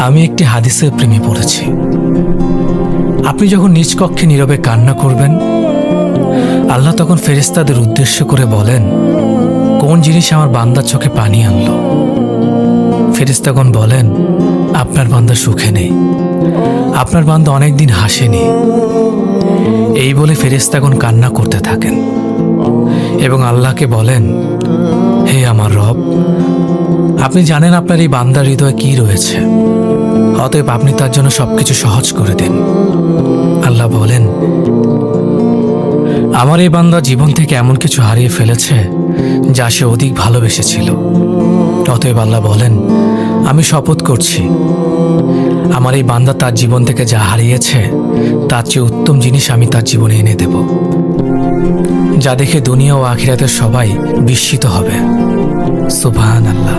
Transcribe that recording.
আমি একটি হাদিসের প্রেমে পড়েছি। আপনি যখন নিজ কক্ষে নীরবে কান্না করবেন, আল্লাহ তখন ফেরেশতাদের উদ্দেশ্য করে বলেন, কোন জিনিস আমার বান্দার চোখে পানি আনলো? ফেরেশতাগণ বলেন, আপনার বান্দা সুখে নেই, আপনার বান্দা অনেকদিন হাসেনি। এই বলে ফেরেশতাগণ কান্না করতে থাকেন এবং আল্লাহকে বলেন, হে আমার রব, আপনি জানেন আপনার এই বান্দার হৃদয়ে কি রয়েছে, অতএব আপনি তার জন্য সবকিছু সহজ করে দিন। আল্লাহ বলেন, আমার এই বান্দা জীবন থেকে এমন কিছু হারিয়ে ফেলেছে যা সে অধিক ভালোবেসেছিল। অতএব আল্লাহ বলেন, আমি শপথ করছি, আমার এই বান্দা তার জীবন থেকে যা হারিয়েছে তার চেয়ে উত্তম জিনিস আমি তার জীবনে এনে দেব, যা দেখে দুনিয়া ও আখিরাতের সবাই বিস্মিত হবে। সুবহানাল্লাহ।